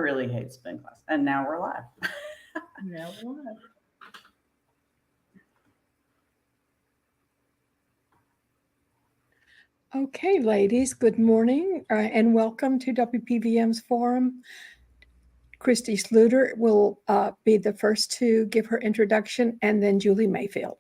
really hate spin class. And now we're live. Now we're live. Okay, ladies, good morning and welcome to WPVM's forum. Kristie Sluder will be the first to give her introduction, and then Julie Mayfield.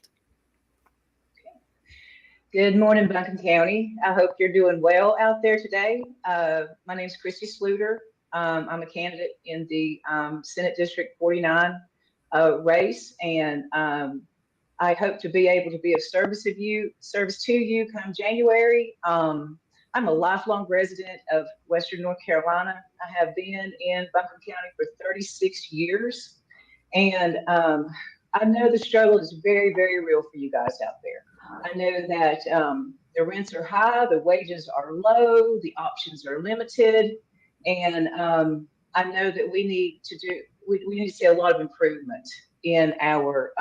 Good morning, Buncombe County. I hope you're doing well out there today. My name is Kristie Sluder. I'm a candidate in the Senate District 49 race, and I hope to be able to be of service to you come January. I'm a lifelong resident of Western North Carolina. I have been in Buncombe County for 36 years, and I know the struggle is very, very real for you guys out there. I know that the rents are high, the wages are low, the options are limited, and I know that we need to see a lot of improvement in our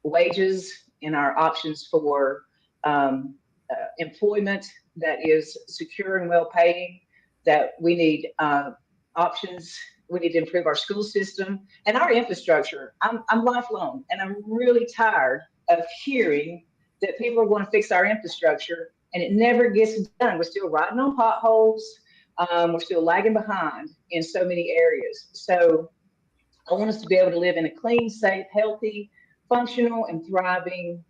wages, in our options for employment that is secure and well paying, that we need options. We need to improve our school system and our infrastructure. I'm lifelong, and I'm really tired of hearing that people are going to fix our infrastructure and it never gets done. We're still riding on potholes. We're still lagging behind in so many areas. So I want us to be able to live in a clean, safe, healthy, functional, and thriving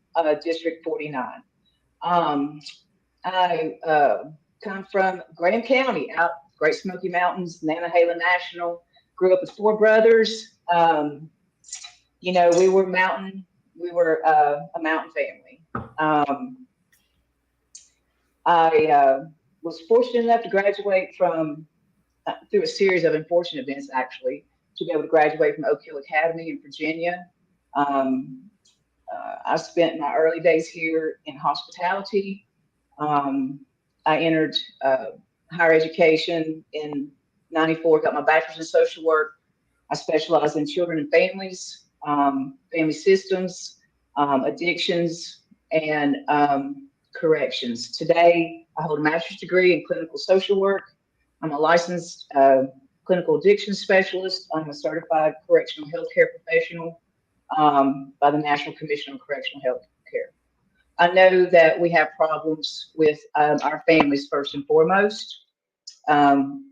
District 49. I come from Graham County, out Great Smoky Mountains, Nantahala National. Grew up with four brothers. We were a mountain family. I was fortunate enough to graduate from through a series of unfortunate events, actually, to be able to graduate from Oak Hill Academy in Virginia. I spent my early days here in hospitality. I entered higher education in '94, got my bachelor's in social work. I specialized in children and families, family systems, addictions, and corrections. Today, I hold a master's degree in clinical social work. I'm a licensed clinical addiction specialist. I'm a certified correctional healthcare professional by the National Commission on Correctional Health Care. I know that we have problems with our families first and foremost.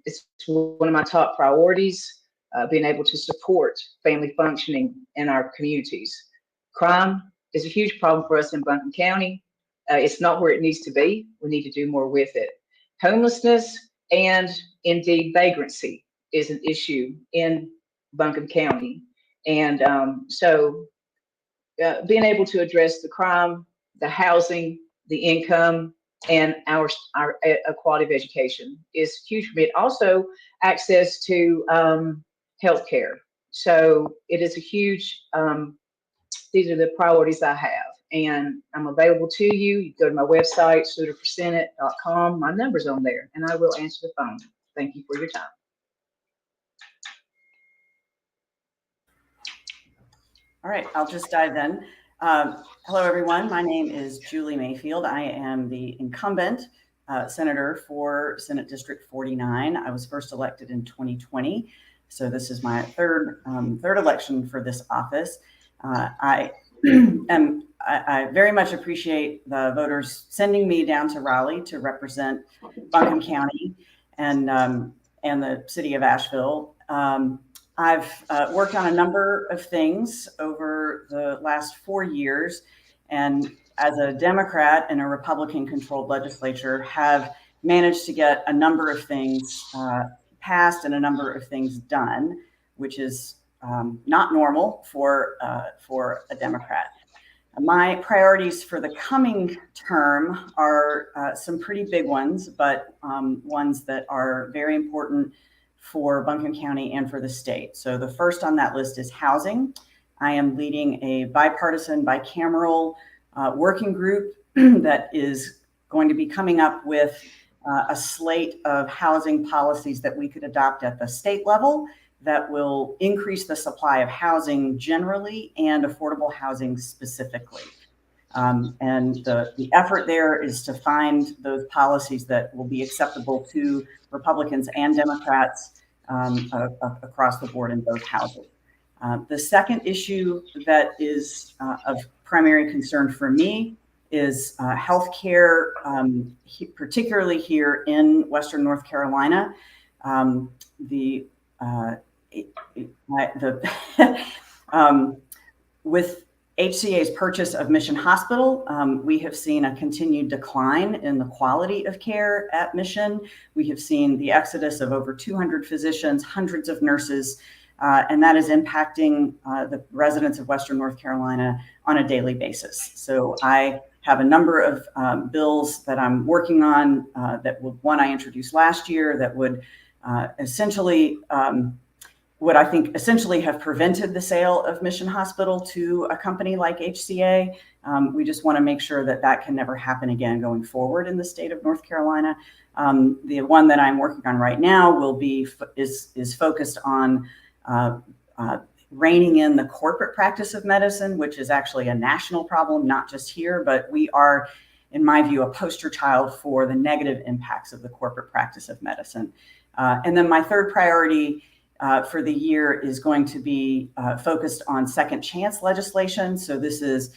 It's one of my top priorities, being able to support family functioning in our communities. Crime is a huge problem for us in Buncombe County. It's not where it needs to be. We need to do more with it. Homelessness and indeed vagrancy is an issue in Buncombe County. And so being able to address the crime, the housing, the income, and our quality of education is huge for me. Also, access to healthcare. So it is a huge, these are the priorities I have. And I'm available to you. You go to my website, sluderforsenate.com. My number's on there, and I will answer the phone. Thank you for your time. All right, I'll just dive in. Hello, everyone. My name is Julie Mayfield. I am the incumbent senator for Senate District 49. I was first elected in 2020, so this is my third election for this office. I very much appreciate the voters sending me down to Raleigh to represent Buncombe County and the city of Asheville. I've worked on a number of things over the last 4 years, and as a Democrat in a Republican-controlled legislature, have managed to get a number of things passed and a number of things done, which is not normal for a Democrat. My priorities for the coming term are some pretty big ones, but ones that are very important for Buncombe County and for the state. So the first on that list is housing. I am leading a bipartisan, bicameral working group that is going to be coming up with a slate of housing policies that we could adopt at the state level that will increase the supply of housing generally and affordable housing specifically. And the effort there is to find those policies that will be acceptable to Republicans and Democrats across the board in both houses. The second issue that is of primary concern for me is healthcare, particularly here in Western North Carolina. With HCA's purchase of Mission Hospital, we have seen a continued decline in the quality of care at Mission. We have seen the exodus of over 200 physicians, hundreds of nurses, and that is impacting the residents of Western North Carolina on a daily basis. So I have a number of bills that I'm working on one I introduced last year that would essentially have prevented the sale of Mission Hospital to a company like HCA. We just want to make sure that that can never happen again going forward in the state of North Carolina. The one that I'm working on right now is focused on reining in the corporate practice of medicine, which is actually a national problem, not just here, but we are, in my view, a poster child for the negative impacts of the corporate practice of medicine. And then my third priority for the year is going to be focused on second chance legislation. So this is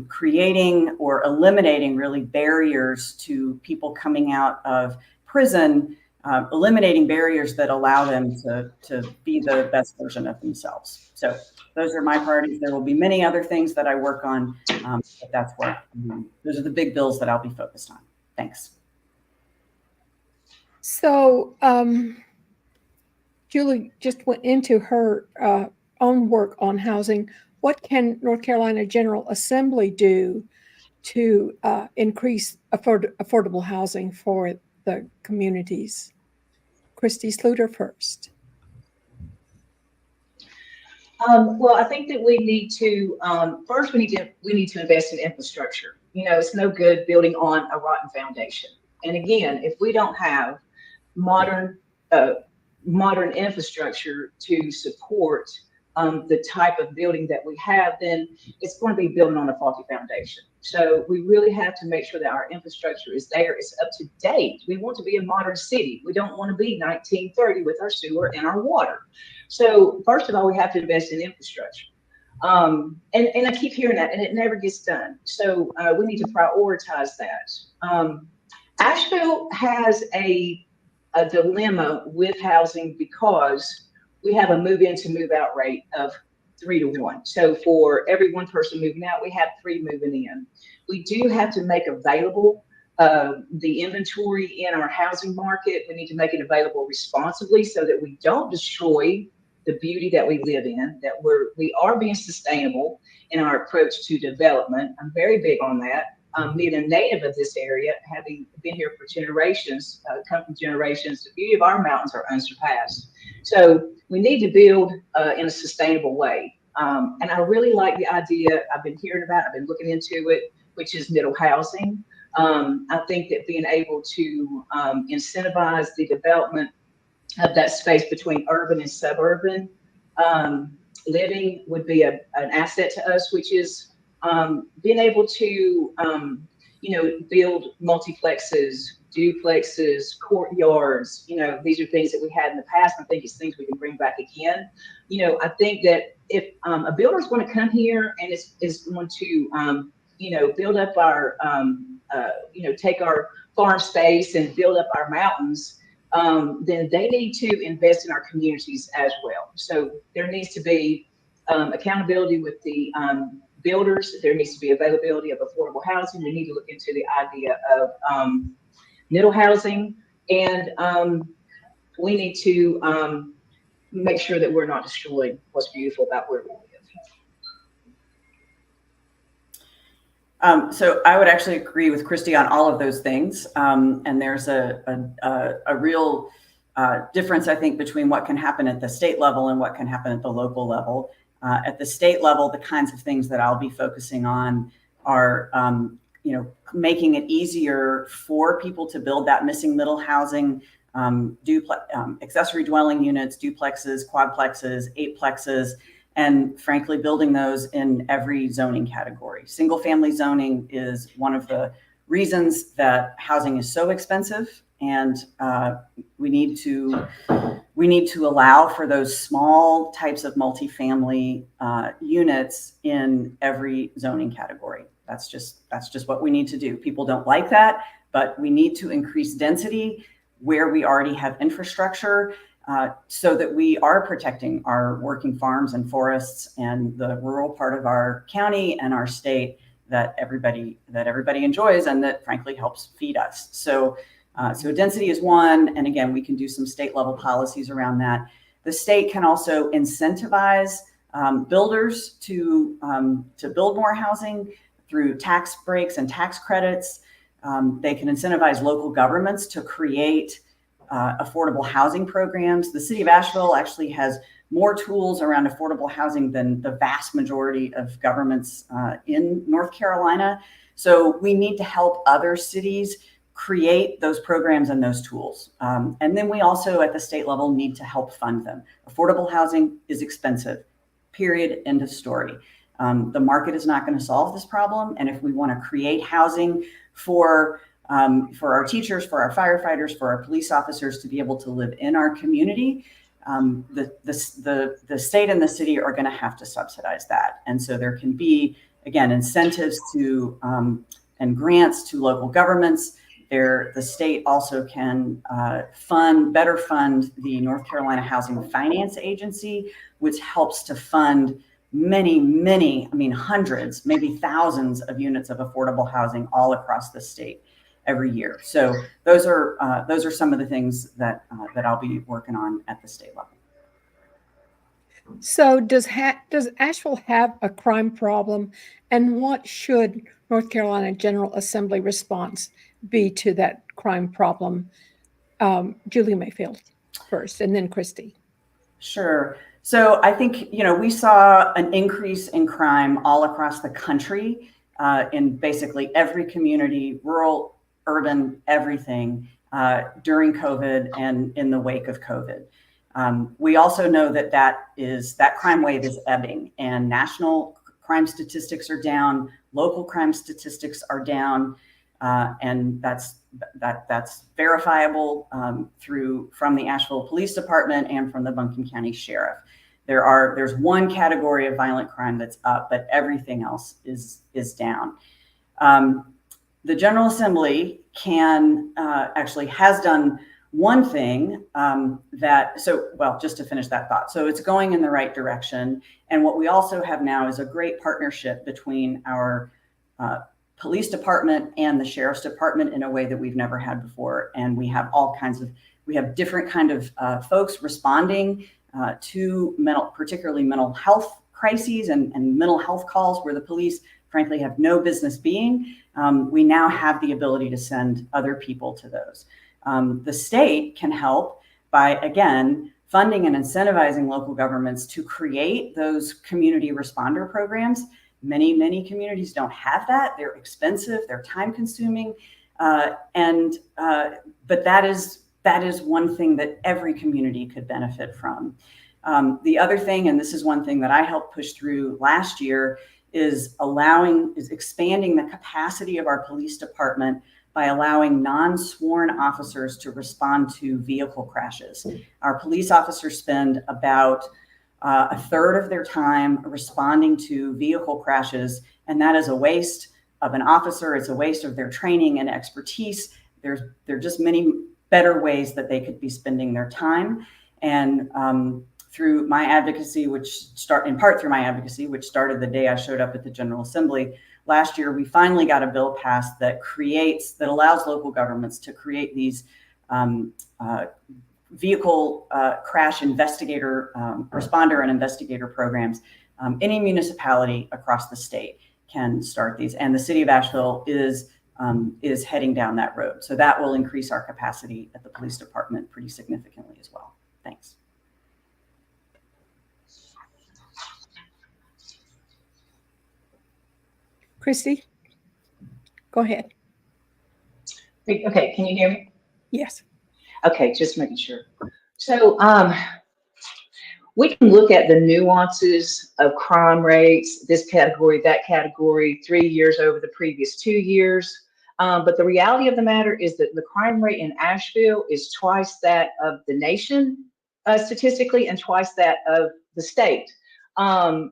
creating or eliminating really barriers to people coming out of prison, eliminating barriers that allow them to be the best version of themselves. So those are my priorities. There will be many other things that I work on, but that's where those are the big bills that I'll be focused on. Thanks. So Julie just went into her own work on housing. What can North Carolina General Assembly do to increase affordable housing for the communities? Kristie Sluder first. Well, I think that we need to first we need to invest in infrastructure. It's no good building on a rotten foundation. And again, if we don't have modern infrastructure to support the type of building that we have, then it's going to be building on a faulty foundation. So we really have to make sure that our infrastructure is there, it's up to date. We want to be a modern city. We don't want to be 1930 with our sewer and our water. So first of all, we have to invest in infrastructure. And I keep hearing that, and it never gets done. So we need to prioritize that. Asheville has a dilemma with housing because we have a move in to move out rate of 3 to 1. So for every one person moving out, we have 3 moving in. We do have to make available the inventory in our housing market. We need to make it available responsibly so that we don't destroy the beauty that we live in, that we are being sustainable in our approach to development. I'm very big on that. Being a native of this area, having been here for generations, come from generations, the beauty of our mountains are unsurpassed. So we need to build in a sustainable way. And I really like the idea I've been hearing about, I've been looking into it, which is middle housing. I think that being able to incentivize the development of that space between urban and suburban living would be an asset to us, which is being able to, build multiplexes, duplexes, courtyards. These are things that we had in the past. I think it's things we can bring back again. I think that if a builder is going to come here and is going to, build up our, take our farm space and build up our mountains, then they need to invest in our communities as well. So there needs to be accountability with the builders. There needs to be availability of affordable housing. We need to look into the idea of middle housing, and we need to make sure that we're not destroying what's beautiful about where we live. So I would actually agree with Kristie on all of those things. And there's a real difference, I think, between what can happen at the state level and what can happen at the local level. At the state level, the kinds of things that I'll be focusing on are, making it easier for people to build that missing middle housing, accessory dwelling units, duplexes, quadplexes, eightplexes, and frankly, building those in every zoning category. Single family zoning is one of the reasons that housing is so expensive, and we need to allow for those small types of multifamily units in every zoning category. That's just what we need to do. People don't like that, but we need to increase density where we already have infrastructure, so that we are protecting our working farms and forests and the rural part of our county and our state that everybody enjoys and that frankly helps feed us. So density is one, and again, we can do some state level policies around that. The state can also incentivize builders to build more housing through tax breaks and tax credits. They can incentivize local governments to create affordable housing programs. The city of Asheville actually has more tools around affordable housing than the vast majority of governments in North Carolina. So we need to help other cities create those programs and those tools. And then we also at the state level need to help fund them. Affordable housing is expensive, period, end of story. The market is not going to solve this problem. And if we want to create housing for our teachers, for our firefighters, for our police officers to be able to live in our community, the state and the city are going to have to subsidize that. And so there can be, again, incentives to and grants to local governments. The state also can better fund the North Carolina Housing Finance Agency, which helps to fund many, hundreds, maybe thousands of units of affordable housing all across the state every year. So those are some of the things that I'll be working on at the state level. So does Asheville have a crime problem, and what should North Carolina General Assembly response be to that crime problem? Julie Mayfield first, and then Kristie. Sure. So I think, we saw an increase in crime all across the country, in basically every community, rural, urban, everything, during COVID and in the wake of COVID. We also know that crime wave is ebbing, and national crime statistics are down, local crime statistics are down, and that's verifiable from the Asheville Police Department and from the Buncombe County Sheriff. There's one category of violent crime that's up, but everything else is down. The General Assembly has done one thing just to finish that thought. So it's going in the right direction. And what we also have now is a great partnership between our police department and the sheriff's department in a way that we've never had before. And we have different kind of folks responding to particularly mental health crises and mental health calls where the police frankly have no business being. We now have the ability to send other people to those. The state can help by, again, funding and incentivizing local governments to create those community responder programs. Many communities don't have that. They're expensive, they're time consuming. But that is one thing that every community could benefit from. The other thing, and this is one thing that I helped push through last year, is expanding the capacity of our police department by allowing non-sworn officers to respond to vehicle crashes. Our police officers spend about a third of their time responding to vehicle crashes, and that is a waste of an officer. It's a waste of their training and expertise. There are just many better ways that they could be spending their time. And through my advocacy, which started the day I showed up at the General Assembly last year, we finally got a bill passed that allows local governments to create these vehicle crash investigator, responder and investigator programs. Any municipality across the state can start these, and the city of Asheville is heading down that road. So that will increase our capacity at the police department pretty significantly as well. Thanks. Kristie, go ahead. Okay, can you hear me? Yes. Okay, just making sure. So we can look at the nuances of crime rates, this category, that category, 3 years over the previous 2 years. But the reality of the matter is that the crime rate in Asheville is twice that of the nation statistically and twice that of the state.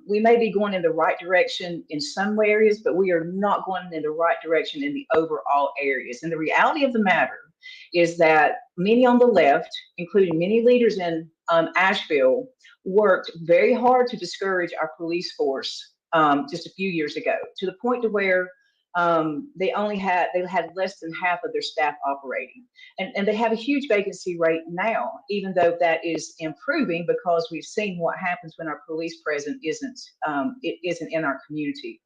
We may be going in the right direction in some areas, but we are not going in the right direction in the overall areas. And the reality of the matter is that many on the left, including many leaders in Asheville, worked very hard to discourage our police force just a few years ago, to the point to where they had less than half of their staff operating, and they have a huge vacancy rate now, even though that is improving because we've seen what happens when our police presence isn't in our community.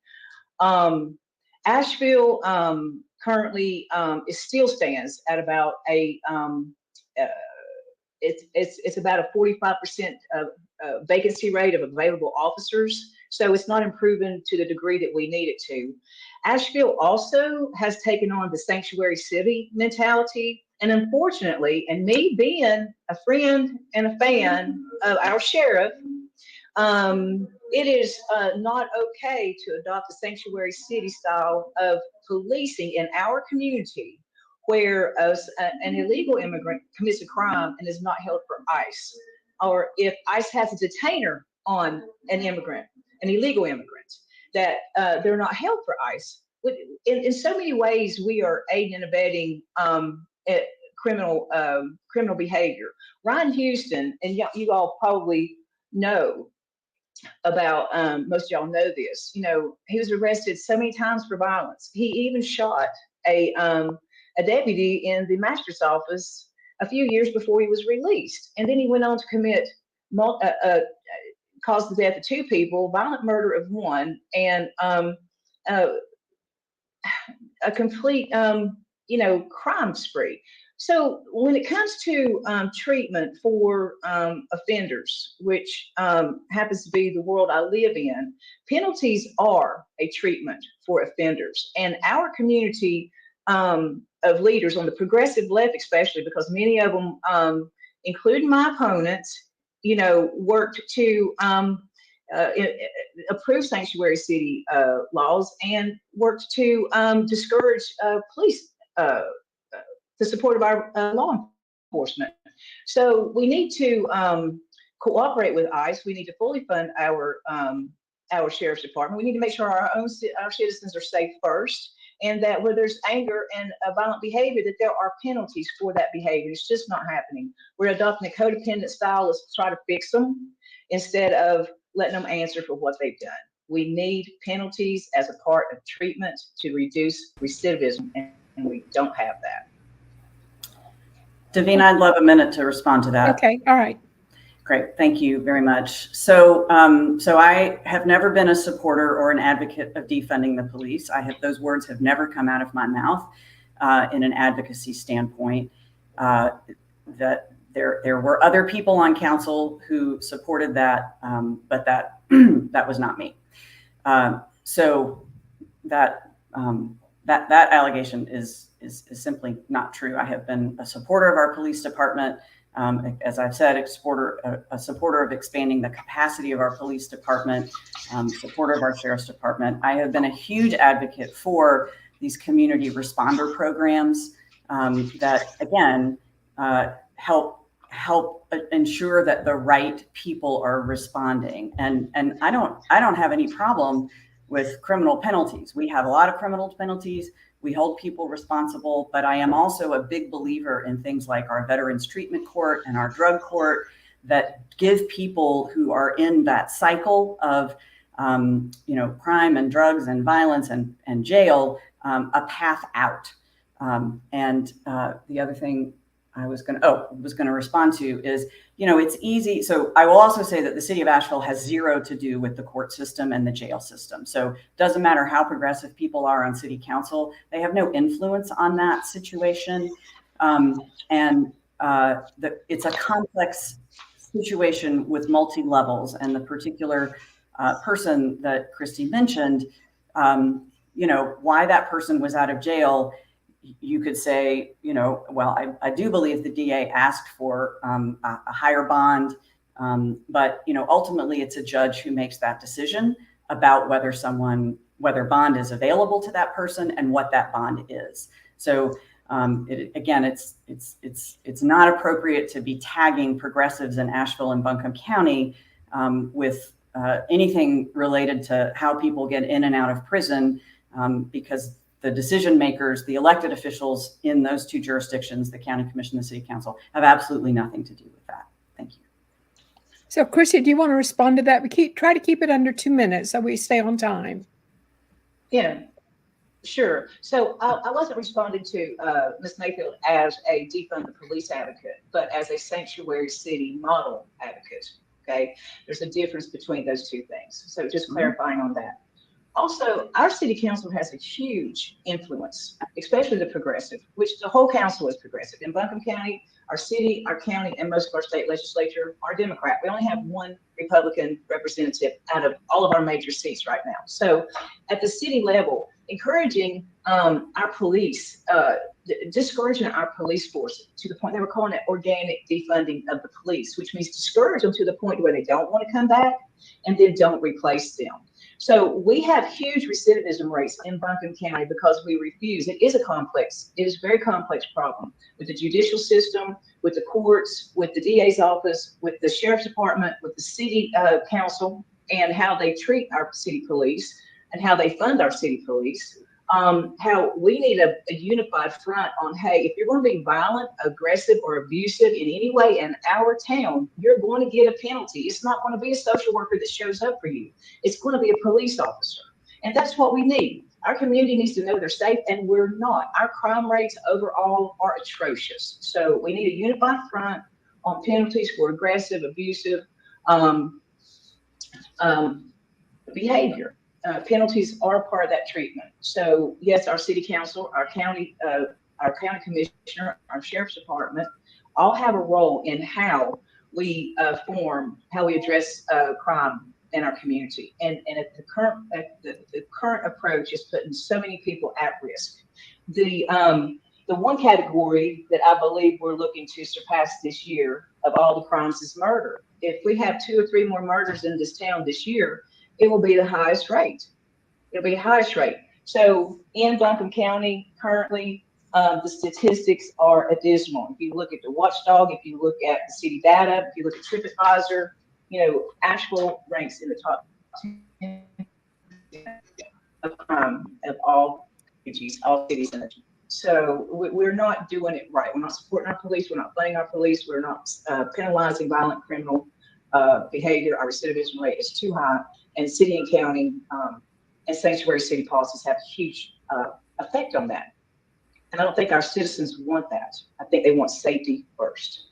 Asheville currently it still stands at about it's about a 45% vacancy rate of available officers. So it's not improving to the degree that we need it to. Asheville also has taken on the sanctuary city mentality. And unfortunately, and me being a friend and a fan of our sheriff, it is not okay to adopt a sanctuary city style of policing in our community where an illegal immigrant commits a crime and is not held for ICE, or if ICE has a detainer on an immigrant, an illegal immigrant, that they're not held for ICE. In so many ways, we are aiding and abetting criminal behavior. Ryan Houston, and you all probably know about, most of y'all know this, he was arrested so many times for violence. He even shot a deputy in the master's office a few years before he was released. And then he went on to commit, caused the death of 2 people, violent murder of 1, and a complete, crime spree. So when it comes to treatment for offenders, which happens to be the world I live in, penalties are a treatment for offenders. And our community of leaders on the progressive left, especially because many of them, including my opponents, worked to approve sanctuary city laws and worked to discourage police, the support of our law enforcement. So we need to cooperate with ICE. We need to fully fund our sheriff's department. We need to make sure our citizens are safe first, and that where there's anger and violent behavior, that there are penalties for that behavior. It's just not happening. We're adopting a codependent style to try to fix them instead of letting them answer for what they've done. We need penalties as a part of treatment to reduce recidivism, and we don't have that. Davina, I'd love a minute to respond to that. Okay, all right. Great, thank you very much. So I have never been a supporter or an advocate of defunding the police. Those words have never come out of my mouth in an advocacy standpoint. That there were other people on council who supported that, but that was not me. So that allegation is simply not true. I have been a supporter of our police department. As I've said, a supporter of expanding the capacity of our police department, supporter of our sheriff's department. I have been a huge advocate for these community responder programs that, again, help ensure that the right people are responding. And I don't have any problem with criminal penalties. We have a lot of criminal penalties. We hold people responsible, but I am also a big believer in things like our Veterans Treatment Court and our drug court that give people who are in that cycle of, crime and drugs and violence and jail a path out. And the other thing I was going to respond to is, it's easy. So I will also say that the city of Asheville has zero to do with the court system and the jail system. So it doesn't matter how progressive people are on city council, they have no influence on that situation. It's a complex situation with multi-levels, and the particular person that Kristie mentioned, why that person was out of jail. You could say, well, I do believe the DA asked for a higher bond But, ultimately it's a judge who makes that decision about whether bond is available to that person and what that bond is. So it's not appropriate to be tagging progressives in Asheville and Buncombe County with anything related to how people get in and out of prison, because the decision makers, the elected officials in those two jurisdictions, the county commission, the city council, have absolutely nothing to do with that. Thank you. So, Kristie, do you want to respond to that? Try to keep it under 2 minutes so we stay on time. Yeah, sure. So I wasn't responding to Ms. Mayfield as a defund the police advocate, but as a sanctuary city model advocate. Okay, there's a difference between those two things. So just clarifying on that. Also, our city council has a huge influence, especially the progressive, which the whole council is progressive. In Buncombe County, our city, our county, and most of our state legislature are Democrat. We only have one Republican representative out of all of our major seats right now. So at the city level, encouraging our police, discouraging our police force to the point they were calling it organic defunding of the police, which means discourage them to the point where they don't want to come back and then don't replace them. So we have huge recidivism rates in Buncombe County because we refuse. It is a very complex problem with the judicial system, with the courts, with the DA's office, with the sheriff's department, with the city council, and how they treat our city police and how they fund our city police. How we need a unified front on, hey, if you're going to be violent, aggressive, or abusive in any way in our town, you're going to get a penalty. It's not going to be a social worker that shows up for you. It's going to be a police officer. And that's what we need. Our community needs to know they're safe, and we're not. Our crime rates overall are atrocious. So we need a unified front on penalties for aggressive, abusive behavior. Penalties are a part of that treatment. So yes, our city council, our county commissioner, our sheriff's department, all have a role in how we address crime in our community. And at the current approach is putting so many people at risk. The one category that I believe we're looking to surpass this year of all the crimes is murder. If we have 2 or 3 more murders in this town this year, it will be the highest rate. It'll be the highest rate. So in Buncombe County, currently, the statistics are abysmal. If you look at the Watchdog, if you look at the city data, if you look at TripAdvisor, Asheville ranks in the top 10 of all cities in the country. So we're not doing it right. We're not supporting our police. We're not funding our police. We're not penalizing violent criminal behavior. Our recidivism rate is too high. And city and county and sanctuary city policies have a huge effect on that. And I don't think our citizens want that. I think they want safety first.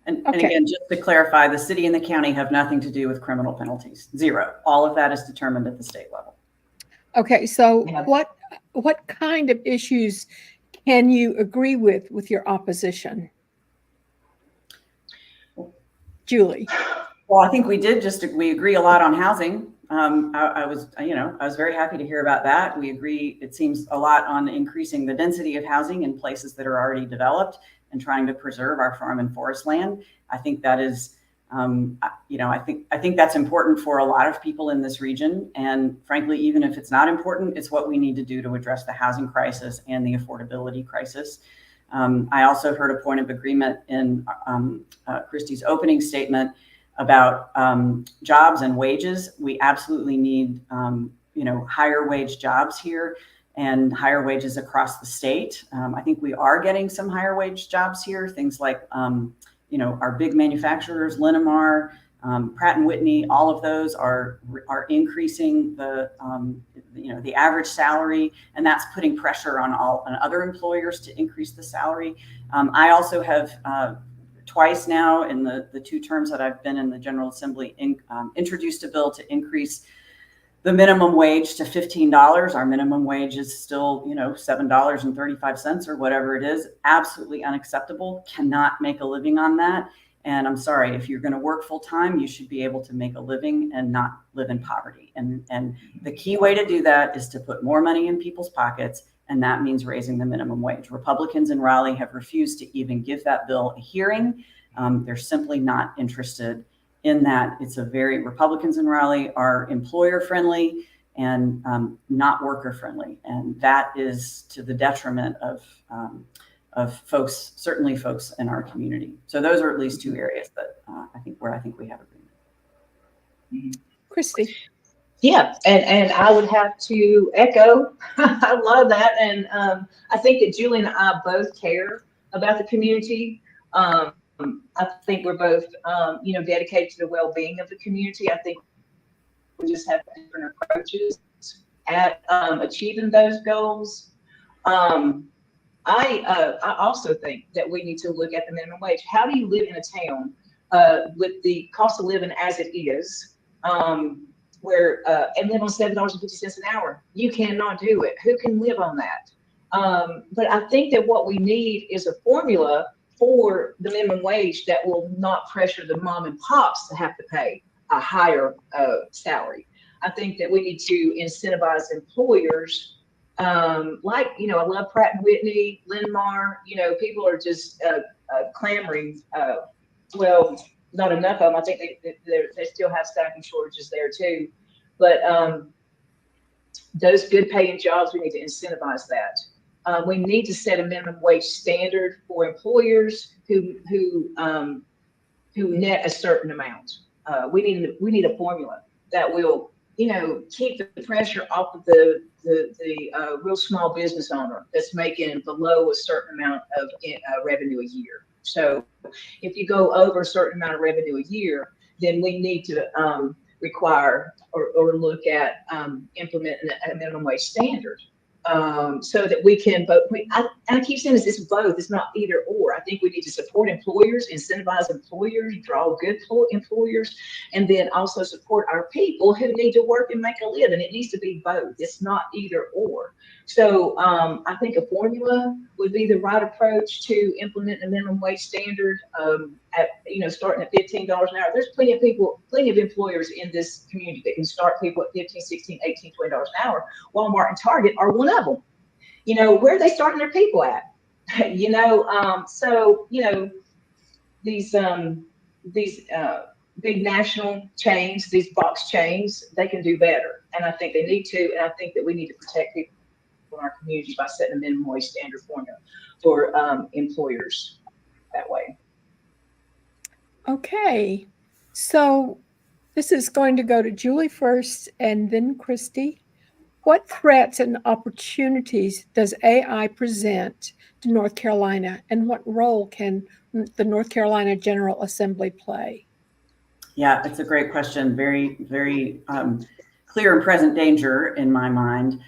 And again, just to clarify, the city and the county have nothing to do with criminal penalties. Zero. All of that is determined at the state level. Okay, so what kind of issues can you agree with your opposition? Julie. Well, I think we agree a lot on housing. I was very happy to hear about that. We agree, it seems, a lot on increasing the density of housing in places that are already developed and trying to preserve our farm and forest land. I think that is, I think that's important for a lot of people in this region. And frankly, even if it's not important, it's what we need to do to address the housing crisis and the affordability crisis. I also heard a point of agreement in Kristie's opening statement about jobs and wages. We absolutely need, higher wage jobs here and higher wages across the state. I think we are getting some higher wage jobs here. Things like, our big manufacturers, Linamar, Pratt & Whitney, all of those are increasing the average salary, and that's putting pressure on other employers to increase the salary. I also have twice now in the 2 terms that I've been in the General Assembly introduced a bill to increase the minimum wage to $15. Our minimum wage is still, $7.35 or whatever it is. Absolutely unacceptable. Cannot make a living on that. And I'm sorry, if you're going to work full time, you should be able to make a living and not live in poverty. And the key way to do that is to put more money in people's pockets. And that means raising the minimum wage. Republicans in Raleigh have refused to even give that bill a hearing. They're simply not interested in that. It's a very, Republicans in Raleigh are employer friendly and not worker friendly. And that is to the detriment of folks, certainly folks in our community. So those are at least two areas that I think we have agreement. Kristie. Yeah, and I would have to echo. I love that, and I think that Julie and I both care about the community. I think we're both, dedicated to the well-being of the community. I think we just have different approaches at achieving those goals. I also think that we need to look at the minimum wage. How do you live in a town with the cost of living as it is? Where and live on $7.50 an hour. You cannot do it. Who can live on that? But I think that what we need is a formula for the minimum wage that will not pressure the mom and pops to have to pay a higher salary. I think that we need to incentivize employers I love Pratt and Whitney, Linmar. People are just clamoring. Well, not enough of them. I think they still have staffing shortages there too. But those good paying jobs, we need to incentivize that. We need to set a minimum wage standard for employers who net a certain amount. We need a formula that will keep the pressure off of the real small business owner that's making below a certain amount of revenue a year. So if you go over a certain amount of revenue a year, then we need to require or look at implementing a minimum wage standard so that we can both. I keep saying this: it's both. It's not either or. I think we need to support employers, incentivize employers, draw good employers, and then also support our people who need to work and make a living. It needs to be both. It's not either or. So I think a formula would be the right approach to implement a minimum wage standard. Starting at $15 an hour. There's plenty of employers in this community that can start people at $15, $16, $18, $20 an hour. Walmart and Target are one of them. Where are they starting their people at? These big national chains, these box chains, they can do better. And I think they need to. And I think that we need to protect people in our community by setting a minimum wage standard formula for employers that way. Okay, so this is going to go to Julie first and then Kristie. What threats and opportunities does AI present to North Carolina, and what role can the North Carolina General Assembly play? Yeah, it's a great question. Very, very clear and present danger in my mind.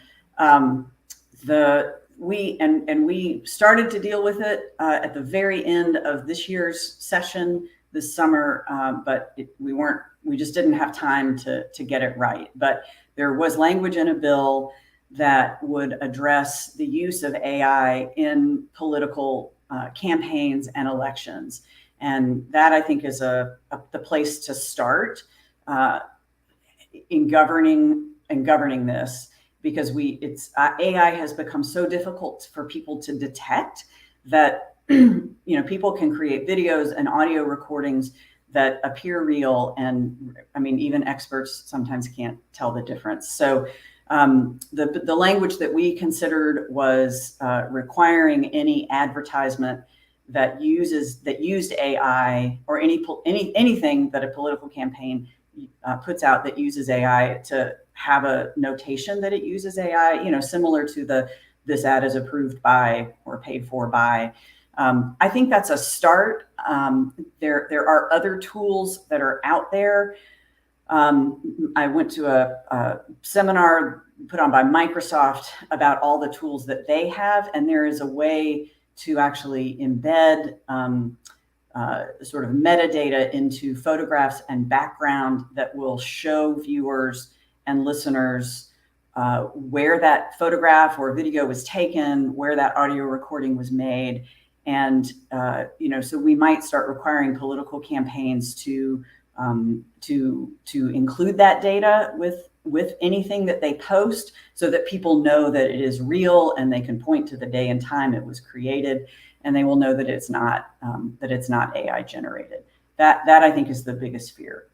We started to deal with it at the very end of this year's session this summer, but we just didn't have time to get it right. But there was language in a bill that would address the use of AI in political campaigns and elections. And that, I think, is the place to start in governing this, because AI has become so difficult for people to detect that people can create videos and audio recordings that appear real, and even experts sometimes can't tell the difference. So the language that we considered was requiring any advertisement that used AI, or anything that a political campaign puts out that uses AI, to have a notation that it uses AI, similar to this ad is approved by or paid for by. I think that's a start. There are other tools that are out there. I went to a seminar put on by Microsoft about all the tools that they have, and there is a way to actually embed sort of metadata into photographs and background that will show viewers and listeners where that photograph or video was taken, where that audio recording was made. And, so we might start requiring political campaigns to include that data with anything that they post, so that people know that it is real and they can point to the day and time it was created. and they will know that it's not AI generated. That I think is the biggest fear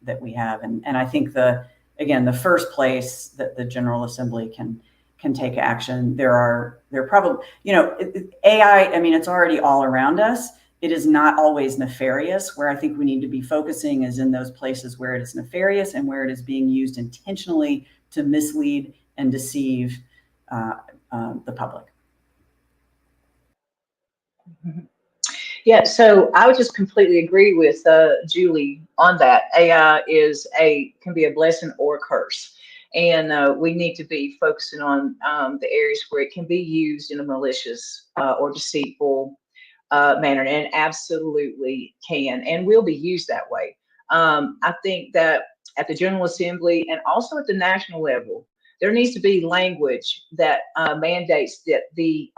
that we have, and I think the first place that the General Assembly can take action. There probably, AI. I mean, it's already all around us. It is not always nefarious. Where I think we need to be focusing is in those places where it is nefarious and where it is being used intentionally to mislead and deceive the public. Yeah, so I would just completely agree with Julie on that. AI can be a blessing or a curse, and we need to be focusing on the areas where it can be used in a malicious or deceitful manner, and absolutely can and will be used that way. I think that at the General Assembly and also at the national level, there needs to be language that mandates that the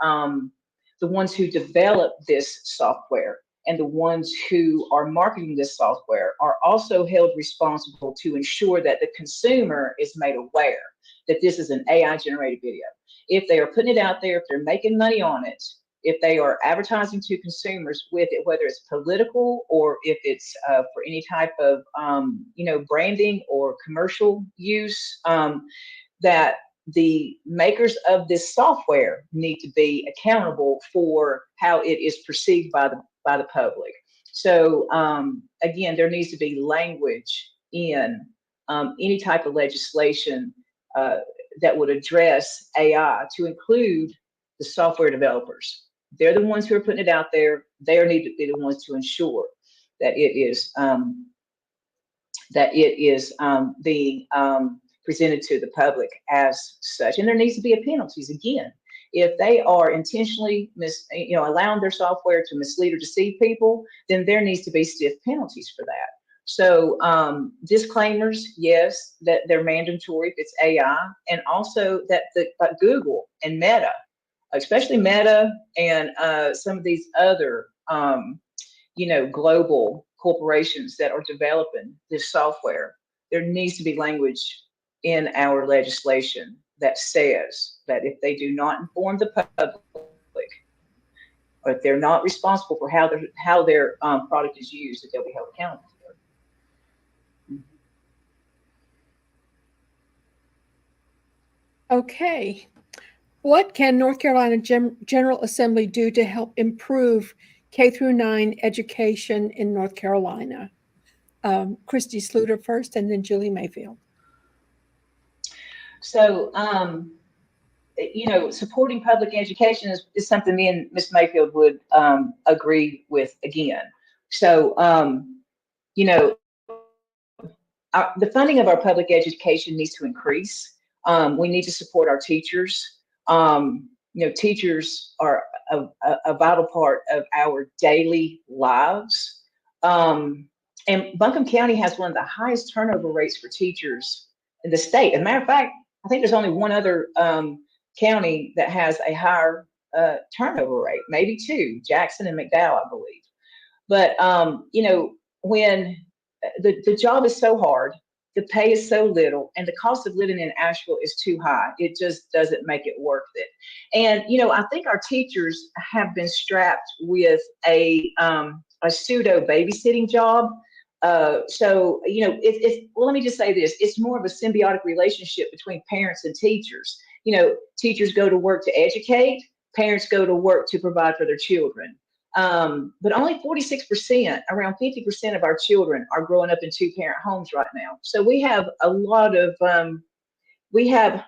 ones who develop this software and the ones who are marketing this software are also held responsible to ensure that the consumer is made aware that this is an AI generated video. If they are putting it out there, if they're making money on it, if they are advertising to consumers with it, whether it's political or if it's for any type of branding or commercial use, that the makers of this software need to be accountable for how it is perceived by the public. So again, there needs to be language in any type of legislation that would address AI to include the software developers. They're the ones who are putting it out there. They need to be the ones to ensure that it is being presented to the public as such. And there needs to be penalties again. If they are intentionally allowing their software to mislead or deceive people, then there needs to be stiff penalties for that. So disclaimers, yes, that they're mandatory if it's AI, and also that Google and Meta, especially Meta and some of these other global corporations that are developing this software, there needs to be language in our legislation that says that if they do not inform the public, or if they're not responsible for how their product is used, that they'll be held accountable for it. Okay. What can North Carolina General Assembly do to help improve K-9 education in North Carolina? Kristie Sluder first, and then Julie Mayfield. So, supporting public education is something me and Ms. Mayfield would agree with again. So, the funding of our public education needs to increase. We need to support our teachers. Teachers are a vital part of our daily lives. And Buncombe County has one of the highest turnover rates for teachers in the state. As a matter of fact, I think there's only one other county that has a higher turnover rate, maybe two, Jackson and McDowell, I believe. But, when the job is so hard, the pay is so little, and the cost of living in Asheville is too high, it just doesn't make it worth it. And, I think our teachers have been strapped with a pseudo babysitting job. So, well, let me just say this, it's more of a symbiotic relationship between parents and teachers. Teachers go to work to educate, parents go to work to provide for their children. But only 46%, around 50% of our children are growing up in two-parent homes right now. So we have a lot of, we have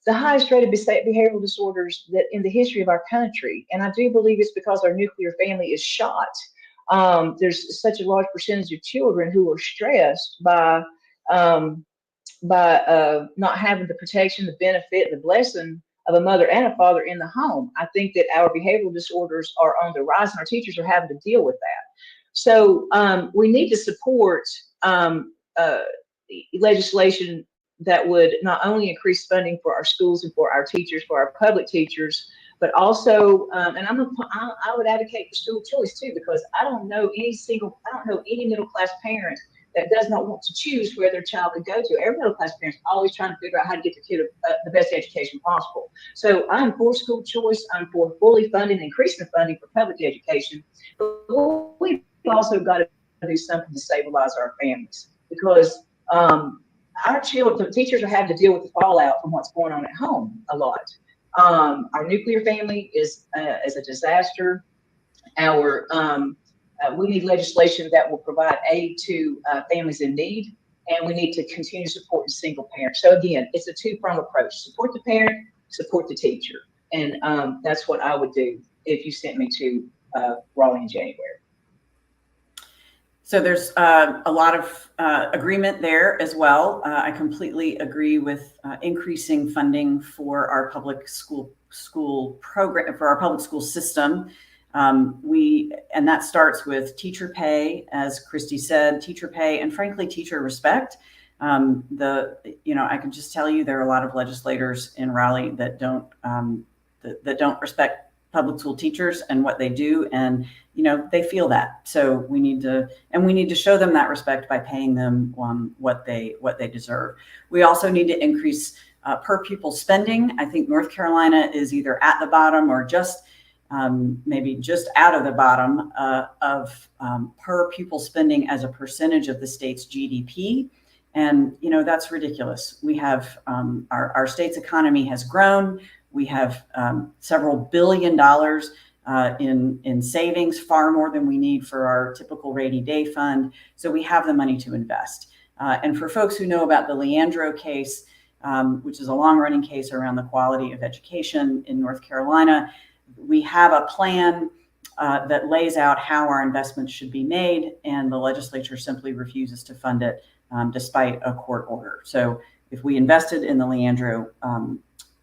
the highest rate of behavioral disorders that in the history of our country. And I do believe it's because our nuclear family is shot. There's such a large percentage of children who are stressed by not having the protection, the benefit, the blessing of a mother and a father in the home. I think that our behavioral disorders are on the rise, and our teachers are having to deal with that. So we need to support legislation that would not only increase funding for our schools and for our teachers, for our public teachers, but also, and I would advocate for school choice too, because I don't know any middle class parent that does not want to choose where their child could go to. Every middle class parent is always trying to figure out how to get their kid the best education possible. So I'm for school choice. I'm for fully funding, increasing the funding for public education. But we've also got to do something to stabilize our families, because our children, the teachers are having to deal with the fallout from what's going on at home a lot. Our nuclear family is a disaster. We need legislation that will provide aid to families in need, and we need to continue supporting single parents. So again, it's a two-pronged approach: support the parent, support the teacher, and that's what I would do if you sent me to Raleigh in January. So there's a lot of agreement there as well. I completely agree with increasing funding for our public school program, for our public school system. And that starts with teacher pay, as Kristie said, teacher pay, and frankly, teacher respect. I can just tell you there are a lot of legislators in Raleigh that don't respect public school teachers and what they do, and they feel that. So we need to show them that respect by paying them what they deserve. We also need to increase per pupil spending. I think North Carolina is either at the bottom or just maybe just out of the bottom of per pupil spending as a percentage of the state's GDP. And, that's ridiculous. We have our state's economy has grown. We have several $1 billion in savings, far more than we need for our typical rainy day fund. So we have the money to invest. And for folks who know about the Leandro case, which is a long running case around the quality of education in North Carolina, we have a plan that lays out how our investments should be made, and the legislature simply refuses to fund it despite a court order. So if we invested in the Leandro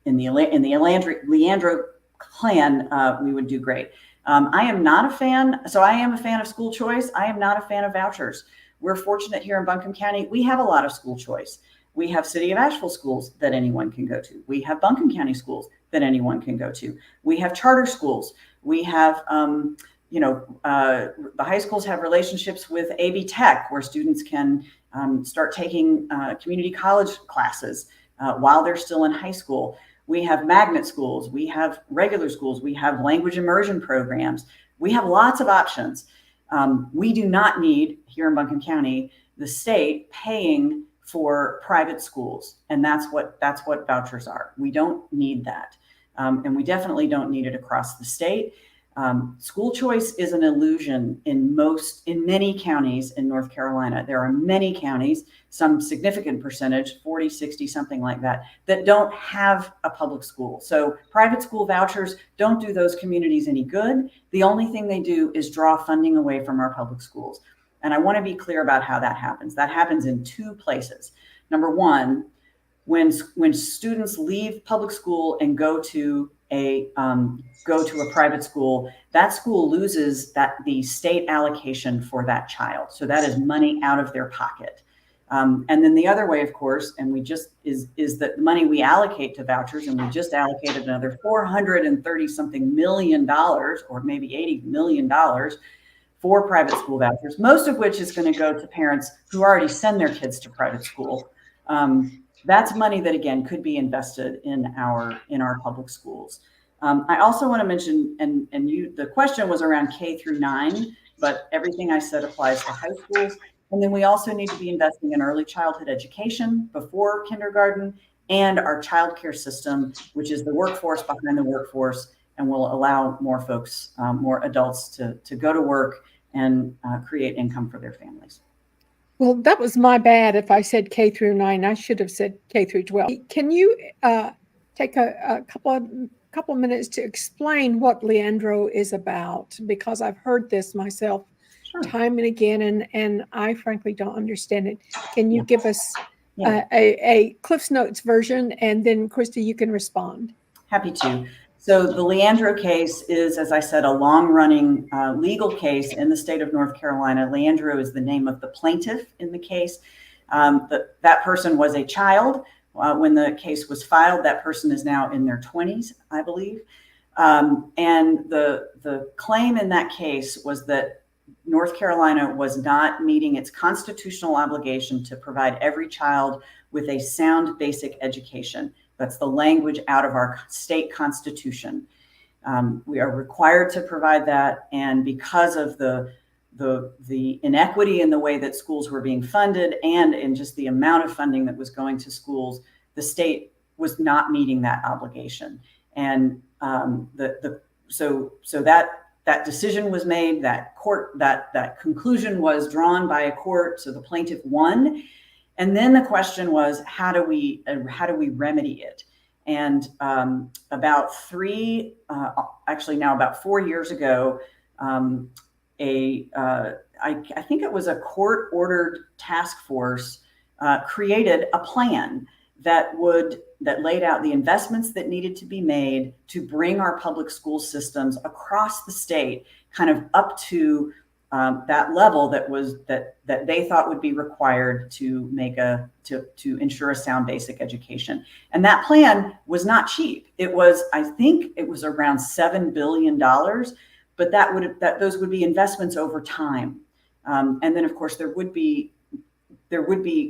Leandro plan, we would do great. I am not a fan. So I am a fan of school choice. I am not a fan of vouchers. We're fortunate here in Buncombe County. We have a lot of school choice. We have City of Asheville schools that anyone can go to. We have Buncombe County schools that anyone can go to. We have charter schools. We have, the high schools have relationships with AB Tech, where students can start taking community college classes while they're still in high school. We have magnet schools. We have regular schools. We have language immersion programs. We have lots of options. We do not need, here in Buncombe County, the state paying for private schools. And that's what vouchers are. We don't need that. And we definitely don't need it across the state. School choice is an illusion in many counties in North Carolina. There are many counties, some significant percentage, 40, 60, something like that don't have a public school. So private school vouchers don't do those communities any good. The only thing they do is draw funding away from our public schools. And I want to be clear about how that happens. That happens in two places. Number one, when students leave public school and go to a private school, that school loses the state allocation for that child. So that is money out of their pocket. And then the other way, of course, and we just is that the money we allocate to vouchers, and we just allocated another $430 something million, or maybe $80 million for private school vouchers, most of which is going to go to parents who already send their kids to private school. That's money that, again, could be invested in our public schools. I also want to mention, the question was around K through 9, but everything I said applies to high schools. And then we also need to be investing in early childhood education before kindergarten, and our child care system, which is the workforce behind the workforce, and will allow more folks, more adults to go to work and create income for their families. Well, that was my bad if I said K through 9. I should have said K through 12. Can you take a couple of minutes to explain what Leandro is about? Because I've heard this myself time and again, and I frankly don't understand it. Can you give us a Cliff's Notes version, and then Kristie, you can respond. Happy to. So the Leandro case is, as I said, a long-running legal case in the state of North Carolina. Leandro is the name of the plaintiff in the case. That person was a child when the case was filed. That person is now in their 20s, I believe. And the claim in that case was that North Carolina was not meeting its constitutional obligation to provide every child with a sound basic education. That's the language out of our state constitution. We are required to provide that, and because of the inequity in the way that schools were being funded and in just the amount of funding that was going to schools, the state was not meeting that obligation. And so that decision was made, that conclusion was drawn by a court, so the plaintiff won. And then the question was, how do we remedy it? And about 4 years ago, I think it was a court-ordered task force created a plan that laid out the investments that needed to be made to bring our public school systems across the state kind of up to that level that they thought would be required to ensure a sound basic education. And that plan was not cheap. I think it was around $7 billion, but those would be investments over time. And then of course there would be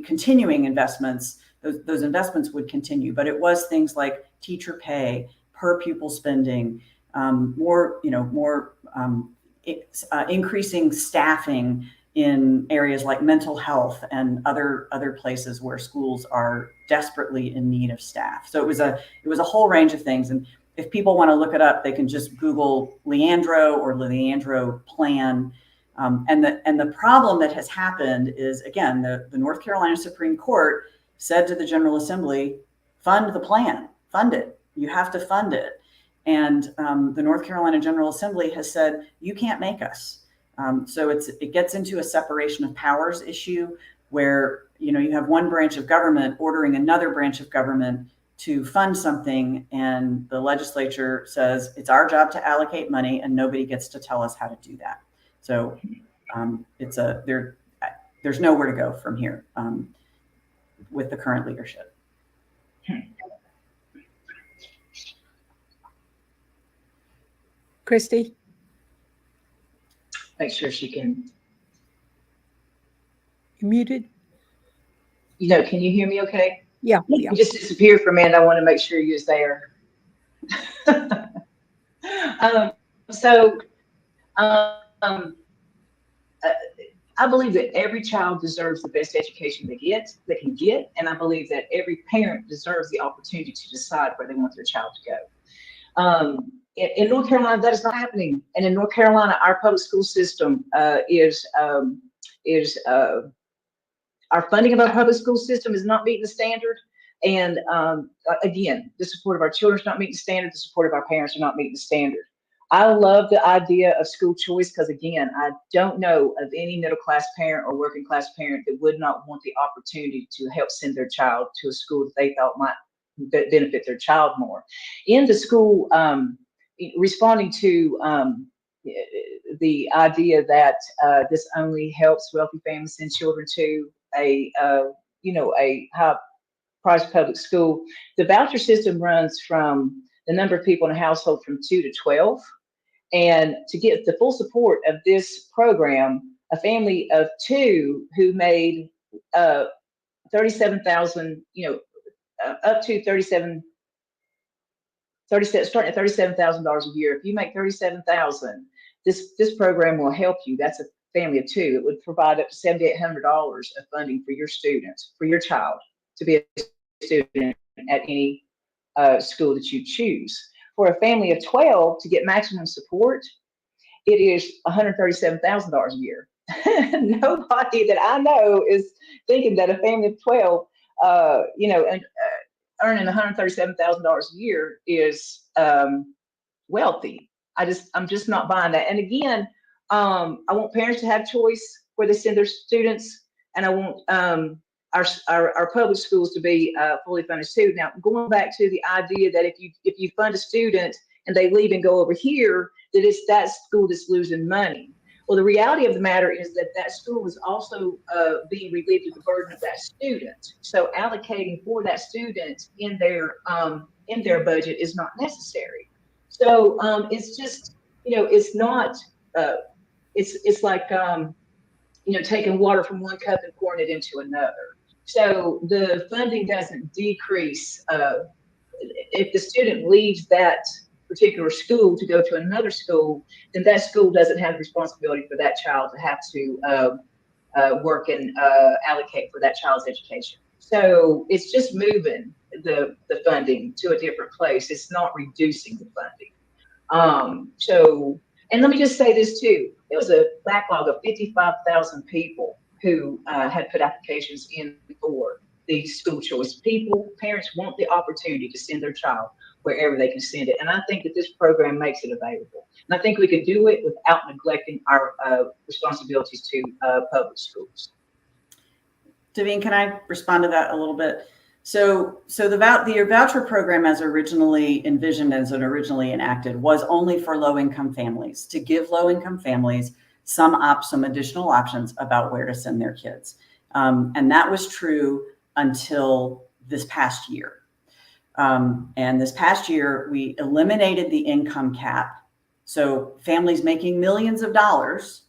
continuing investments. Those investments would continue, but it was things like teacher pay, per pupil spending, increasing staffing in areas like mental health and other places where schools are desperately in need of staff. So it was a whole range of things. And if people want to look it up, they can just Google Leandro or Leandro plan. And the problem that has happened is, again, the North Carolina Supreme Court said to the General Assembly, fund the plan, fund it. You have to fund it. And the North Carolina General Assembly has said, you can't make us. So it gets into a separation of powers issue where, you have one branch of government ordering another branch of government to fund something, and the legislature says it's our job to allocate money and nobody gets to tell us how to do that. So there's nowhere to go from here with the current leadership. Kristie? Make sure she can. You muted? Can you hear me okay? Yeah. You just disappeared for a minute. I want to make sure you was there. I believe that every child deserves the best education they can get, and I believe that every parent deserves the opportunity to decide where they want their child to go. In North Carolina, that is not happening, and in North Carolina, our public school system our funding of our public school system is not meeting the standard. And again, the support of our children is not meeting the standard. The support of our parents are not meeting the standard. I love the idea of school choice because, again, I don't know of any middle-class parent or working-class parent that would not want the opportunity to help send their child to a school that they thought might benefit their child more. In the school, responding to the idea that this only helps wealthy families send children to a high-priced public school, the voucher system runs from the number of people in a household from 2 to 12. And to get the full support of this program, a family of 2 who made $37,000, up to starting at $37,000 a year. If you make $37,000, this program will help you. That's a family of 2. It would provide up to $7,800 of funding for your students, for your child to be a student at any school that you choose. For a family of 12 to get maximum support, it is $137,000 a year. Nobody that I know is thinking that a family of 12, and earning $137,000 a year is wealthy. I'm just not buying that. And again, I want parents to have choice where they send their students, and I want our public schools to be fully funded too. Now, going back to the idea that if you fund a student and they leave and go over here, that it's that school that's losing money. Well, the reality of the matter is that school is also being relieved of the burden of that student. So allocating for that student in their budget is not necessary. So it's just, it's not it's like taking water from one cup and pouring it into another. So the funding doesn't decrease if the student leaves that particular school to go to another school, then that school doesn't have the responsibility for that child to have to work and allocate for that child's education. So it's just moving the funding to a different place. It's not reducing the funding. And let me just say this too. There was a backlog of 55,000 people who had put applications in for the school choice. Parents want the opportunity to send their child wherever they can send it. And I think that this program makes it available. And I think we can do it without neglecting our responsibilities to public schools. Davine, can I respond to that a little bit? So the voucher program, as originally envisioned, as it originally enacted, was only for low-income families, to give low-income families some additional options about where to send their kids. And that was true until this past year. And this past year, we eliminated the income cap. So families making millions of dollars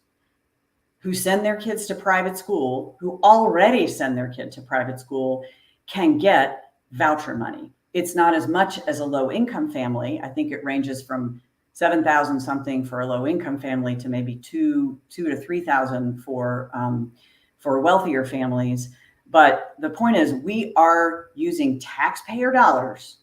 who send their kids to private school, who already send their kid to private school, can get voucher money. It's not as much as a low income family. I think it ranges from 7,000 something for a low income family to maybe 2,000 to 3,000 for wealthier families. But the point is, we are using taxpayer dollars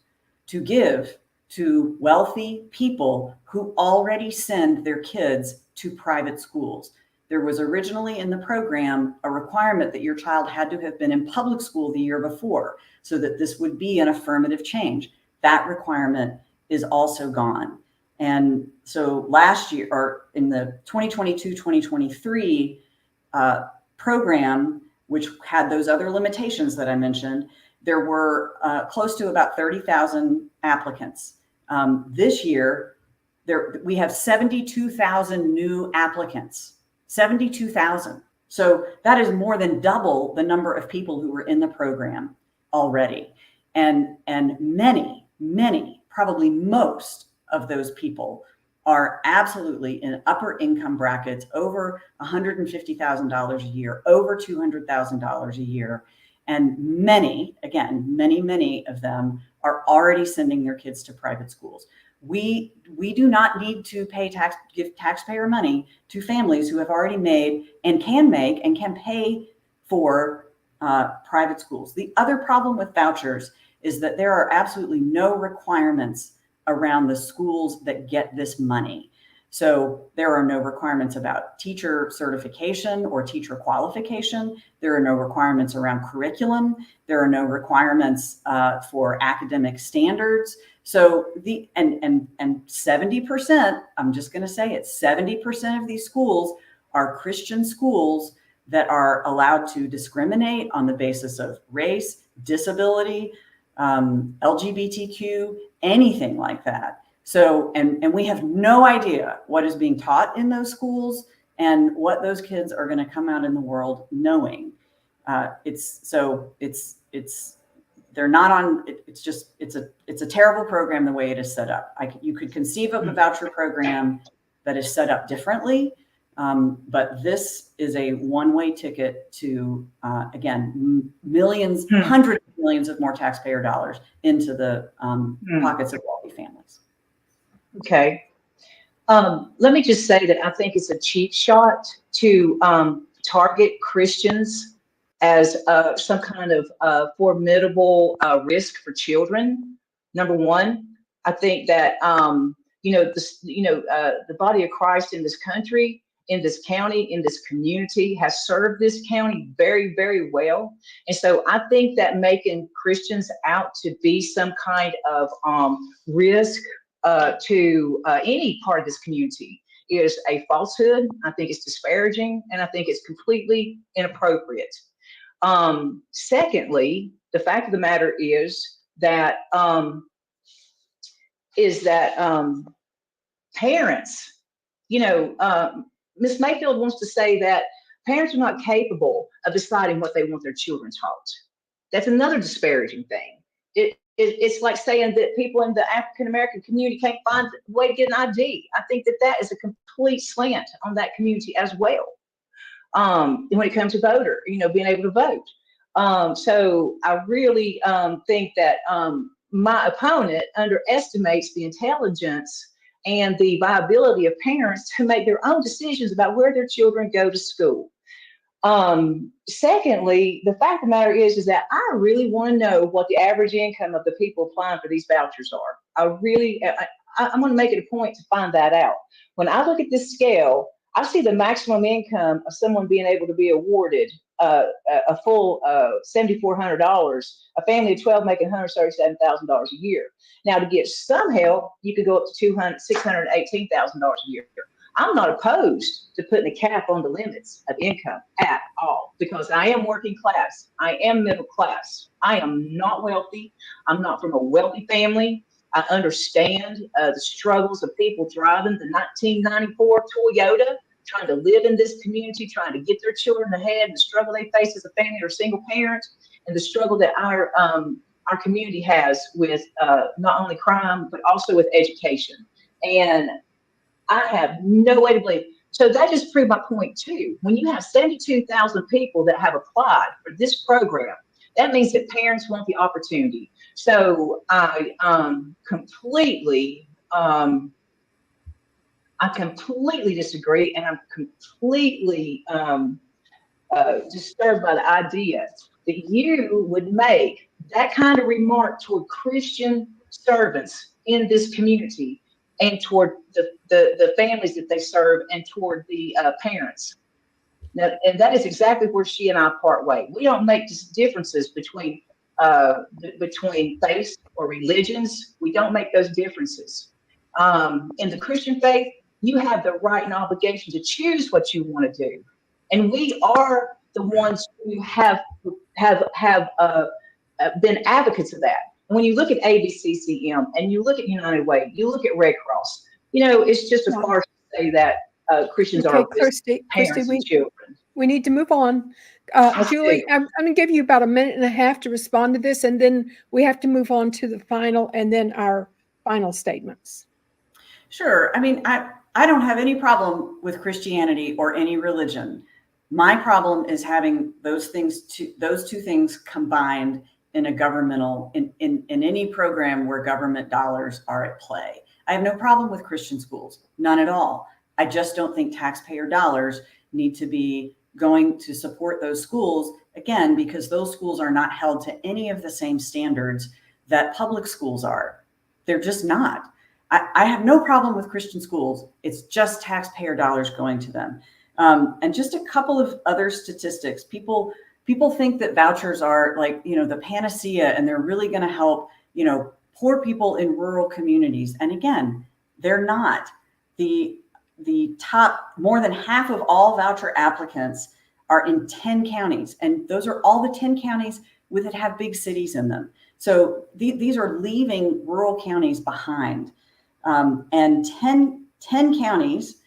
to give to wealthy people who already send their kids to private schools. There was originally in the program a requirement that your child had to have been in public school the year before, so that this would be an affirmative change. That requirement is also gone. And so last year, or in the 2022-2023 program, which had those other limitations that I mentioned, there were close to about 30,000 applicants. This year, we have 72,000 new applicants. 72,000. So that is more than double the number of people who were in the program already. And many, probably most of those people are absolutely in upper income brackets, over $150,000 a year, over $200,000 a year. And many of them are already sending their kids to private schools. We do not need to give taxpayer money to families who have already made and can pay for private schools. The other problem with vouchers is that there are absolutely no requirements around the schools that get this money. So there are no requirements about teacher certification or teacher qualification. There are no requirements around curriculum. There are no requirements for academic standards. So and 70%, I'm just going to say it, 70% of these schools are Christian schools that are allowed to discriminate on the basis of race, disability, LGBTQ, anything like that. So, and we have no idea what is being taught in those schools and what those kids are going to come out in the world knowing. They're not on, it's a terrible program the way it is set up. You could conceive of a voucher program that is set up differently, but this is a one-way ticket to, again, millions, hundreds of millions of more taxpayer dollars into the pockets of wealthy families. Okay. Let me just say that I think it's a cheap shot to target Christians as some kind of formidable risk for children. Number one, I think that the body of Christ in this country, in this county, in this community has served this county very, very well. And so I think that making Christians out to be some kind of risk to any part of this community is a falsehood. I think it's disparaging, and I think it's completely inappropriate. Secondly, the fact of the matter is that parents, Ms. Mayfield wants to say that parents are not capable of deciding what they want their children taught. That's another disparaging thing. it's like saying that people in the African American community can't find a way to get an ID. I think that is a complete slant on that community as well. When it comes to voter, being able to vote. So I really think that my opponent underestimates the intelligence and the viability of parents to make their own decisions about where their children go to school. Secondly, the fact of the matter is that I really want to know what the average income of the people applying for these vouchers are. I'm going to make it a point to find that out. When I look at this scale, I see the maximum income of someone being able to be awarded a full $7,400, a family of 12 making $137,000 a year. Now, to get some help, you could go up to $618,000 a year. I'm not opposed to putting a cap on the limits of income at all, because I am working class. I am middle class. I am not wealthy. I'm not from a wealthy family. I understand the struggles of people driving the 1994 Toyota, trying to live in this community, trying to get their children ahead, the struggle they face as a family or single parent, and the struggle that our community has with not only crime, but also with education. And I have no way to believe. So that just proved my point too. When you have 72,000 people that have applied for this program, that means that parents want the opportunity. So I completely disagree, and I'm completely disturbed by the idea that you would make that kind of remark toward Christian servants in this community, and toward the families that they serve, and toward the parents. Now, and that is exactly where she and I part way. We don't make differences between faith or religions. We don't make those differences. In the Christian faith, you have the right and obligation to choose what you want to do, and we are the ones who have been advocates of that. When you look at ABCCM and you look at United Way, you look at Red Cross, it's just a farce to say that Christians are Kristie, parents and children. We need to move on. Julie, I'm going to give you about a minute and a half to respond to this, and then we have to move on to the final, and then our final statements. Sure. I mean, I don't have any problem with Christianity or any religion. My problem is having those two things combined in a governmental, in any program where government dollars are at play. I have no problem with Christian schools, none at all. I just don't think taxpayer dollars need to be going to support those schools, again, because those schools are not held to any of the same standards that public schools are. They're just not. I have no problem with Christian schools. It's just taxpayer dollars going to them. And just a couple of other statistics. People think that vouchers are like, the panacea, and they're really going to help, poor people in rural communities. And again, they're not. The top, more than half of all voucher applicants are in 10 counties. And those are all the 10 counties that have big cities in them. So these are leaving rural counties behind. And 10 counties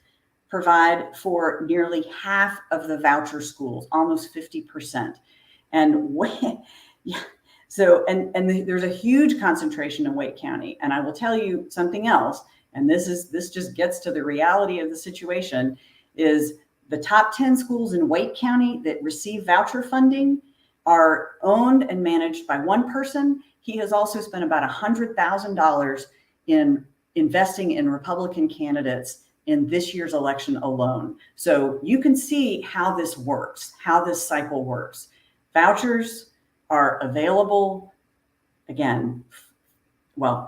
provide for nearly half of the voucher schools, almost 50%. And there's a huge concentration in Wake County. And I will tell you something else, and this just gets to the reality of the situation, is the top 10 schools in Wake County that receive voucher funding are owned and managed by one person. He has also spent about $100,000 in investing in Republican candidates in this year's election alone. So you can see how this works, how this cycle works. Vouchers are available, again, well,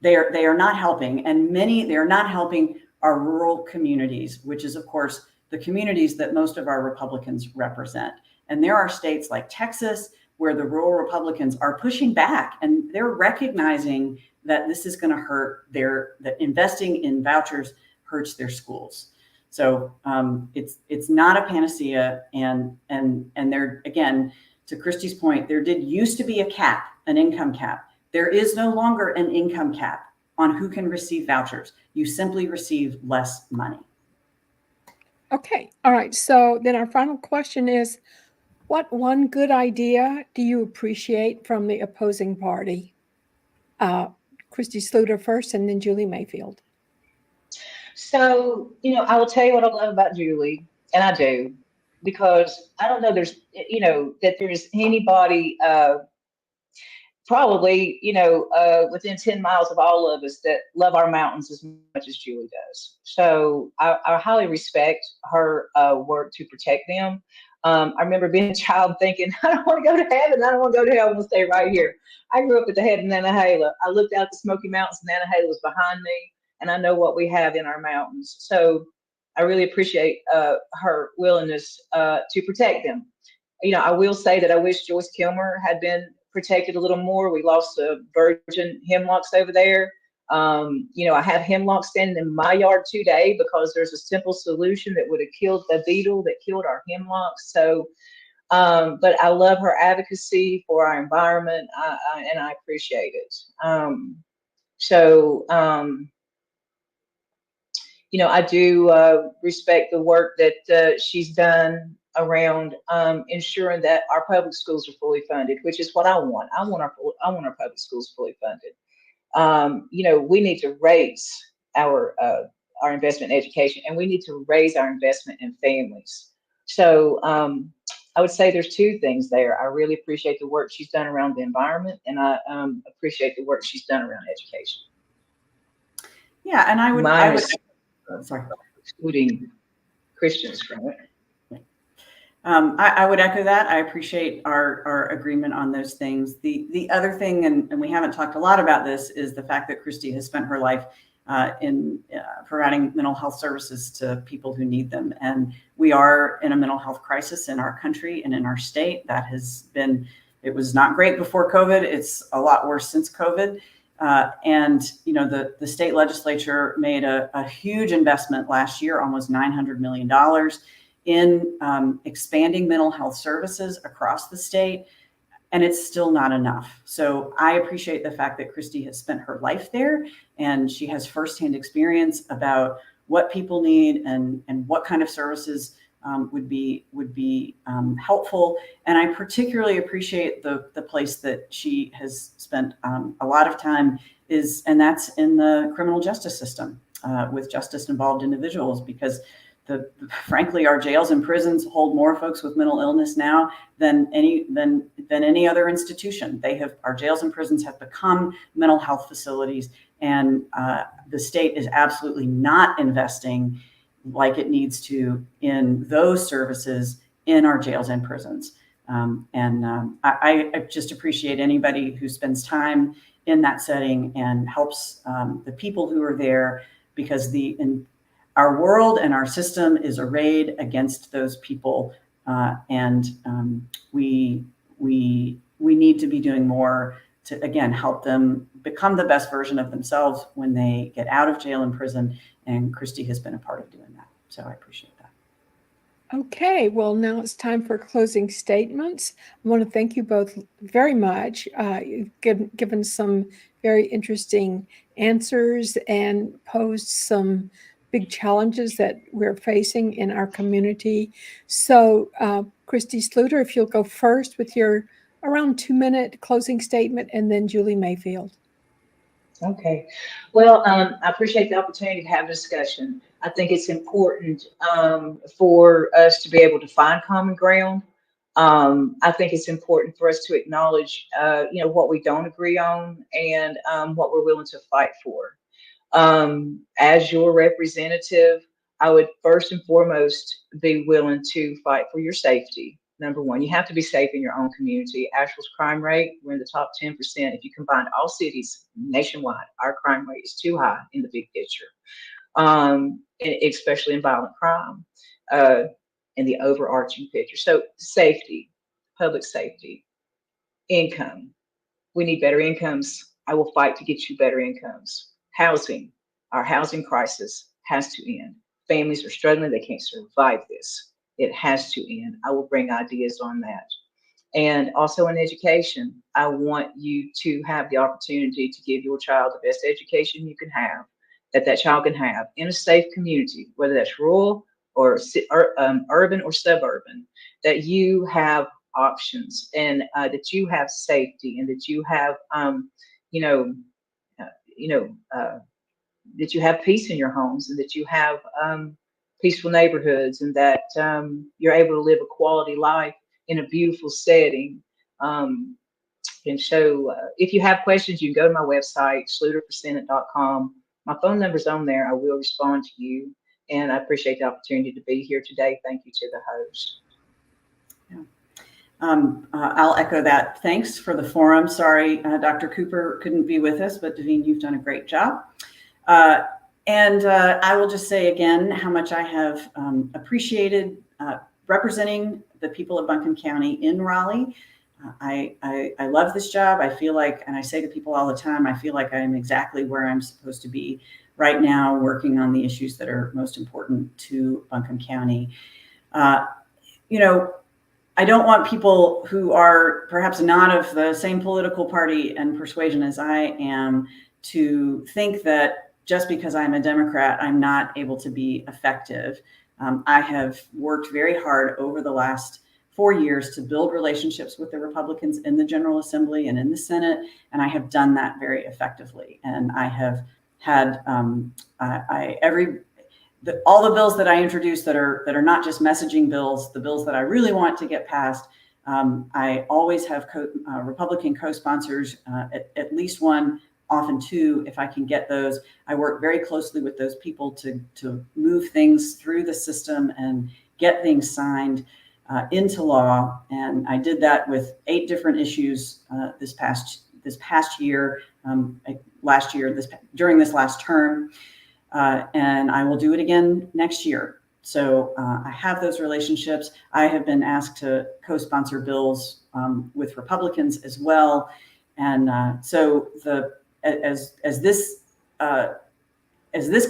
they are not helping, and they are not helping our rural communities, which is, of course, the communities that most of our Republicans represent. And there are states like Texas where the rural Republicans are pushing back, and they're recognizing that this is going to hurt that investing in vouchers hurts their schools. So it's not a panacea, and there, again, to Kristie's point, there did used to be a cap, an income cap. There is no longer an income cap on who can receive vouchers. You simply receive less money. Okay. All right. So then our final question is, What one good idea do you appreciate from the opposing party? Kristie Sluder first, and then Julie Mayfield. So, I will tell you what I love about Julie, and I do, because I don't know that there's anybody probably, within 10 miles of all of us that love our mountains as much as Julie does. So I highly respect her work to protect them. I remember being a child thinking, I don't want to go to heaven. I don't want to go to hell. I want to stay right here. I grew up at the head of Nantahala. I looked out the Smoky Mountains, and Nantahala was behind me, and I know what we have in our mountains. So I really appreciate her willingness to protect them. I will say that I wish Joyce Kilmer had been protected a little more. We lost virgin hemlocks over there. I have hemlock standing in my yard today because there's a simple solution that would have killed the beetle that killed our hemlocks. So, but I love her advocacy for our environment, and I appreciate it. I do respect the work that she's done around ensuring that our public schools are fully funded, which is what I want. I want our public schools fully funded. We need to raise our investment in education, and we need to raise our investment in families. So I would say there's two things there. I really appreciate the work she's done around the environment, and I appreciate the work she's done around education. Yeah, and I would sorry, excluding Christians from it. I would echo that. I appreciate our agreement on those things. The other thing, and we haven't talked a lot about this, is the fact that Kristie has spent her life in providing mental health services to people who need them. And we are in a mental health crisis in our country and in our state. It was not great before COVID. It's a lot worse since COVID. The state legislature made a huge investment last year, almost $900 million, in expanding mental health services across the state, and it's still not enough. So I appreciate the fact that Kristie has spent her life there, and she has firsthand experience about what people need and what kind of services would be helpful. And I particularly appreciate the place that she has spent a lot of time and that's in the criminal justice system with justice involved individuals, because frankly, our jails and prisons hold more folks with mental illness now than any other institution. Our jails and prisons have become mental health facilities, and the state is absolutely not investing like it needs to in those services in our jails and prisons. I just appreciate anybody who spends time in that setting and helps the people who are there, because our world and our system is arrayed against those people, and we need to be doing more to, again, help them become the best version of themselves when they get out of jail and prison. And Kristie has been a part of doing that. So I appreciate that. Okay, well, now it's time for closing statements. I want to thank you both very much. You've given some very interesting answers and posed some big challenges that we're facing in our community. So, Kristie Sluder, if you'll go first with your around 2-minute closing statement, and then Julie Mayfield. Okay. Well, I appreciate the opportunity to have a discussion. I think it's important for us to be able to find common ground. I think it's important for us to acknowledge, what we don't agree on and what we're willing to fight for. As your representative, I would first and foremost be willing to fight for your safety. Number one, you have to be safe in your own community. Asheville's crime rate, we're in the top 10%. If you combine all cities nationwide, our crime rate is too high in the big picture, especially in violent crime, in the overarching picture. So safety, public safety, income. We need better incomes. I will fight to get you better incomes. Housing, our housing crisis has to end. Families are struggling, they can't survive this. It has to end. I will bring ideas on that. And also in education, I want you to have the opportunity to give your child the best education you can have, that child can have in a safe community, whether that's rural or urban or suburban, that you have options, and that you have safety, and that you have, you know, uh, you know, uh, that you have peace in your homes, and that you have peaceful neighborhoods, and that you're able to live a quality life in a beautiful setting. Um, and so if you have questions, you can go to my website, sluderforsenate.com. My phone number's on there. I will respond to you. And I appreciate the opportunity to be here today. Thank you to the host. I'll echo that. Thanks for the forum. Sorry, Dr. Cooper couldn't be with us, but Davine, you've done a great job. And I will just say again how much I have appreciated representing the people of Buncombe County in Raleigh. I love this job. I feel like, and I say to people all the time, I feel like I'm exactly where I'm supposed to be right now, working on the issues that are most important to Buncombe County. You know, I don't want people who are perhaps not of the same political party and persuasion as I am to think that just because I'm a Democrat, I'm not able to be effective. I have worked very hard over the last 4 years to build relationships with the Republicans in the General Assembly and in the Senate, and I have done that very effectively. And I have had all the bills that I introduced that are not just messaging bills, the bills that I really want to get passed. I always have Republican co-sponsors, at least one, often two, if I can get those. I work very closely with those people to move things through the system and get things signed into law. And I did that with 8 different issues this past year, during this last term. And I will do it again next year. So I have those relationships. I have been asked to co-sponsor bills with Republicans as well. And so as this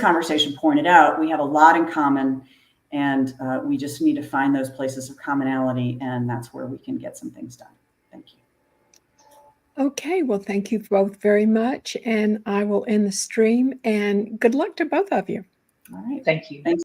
conversation pointed out, we have a lot in common, and we just need to find those places of commonality, and that's where we can get some things done. Thank you. Okay, well, thank you both very much, and I will end the stream, and good luck to both of you. All right. Thank you. Thanks.